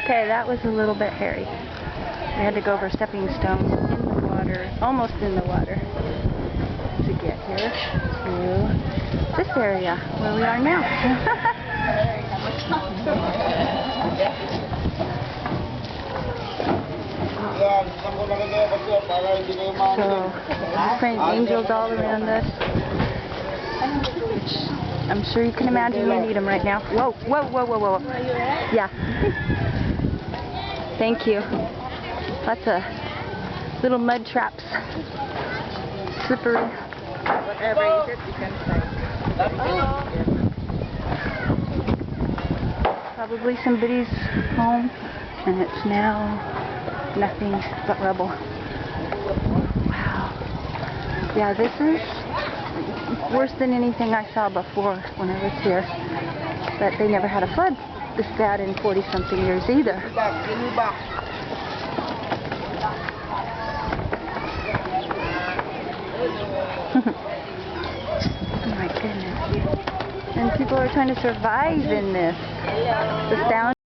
Okay, that was a little bit hairy. We had to go over stepping stones in the water, almost in the water, to get here to this area where we are now. So, praying angels all around us. I'm sure you can imagine we need them right now. Whoa, whoa, whoa, whoa, whoa. Yeah. Thank you. Lots of little mud traps. Slippery. Whatever you hit, you can say. Probably somebody's home, and it's now nothing but rubble. Wow. Yeah, this is worse than anything I saw before when I was here. But they never had a flood this bad in 40-something years either. Oh my goodness. And people are trying to survive in this. The sound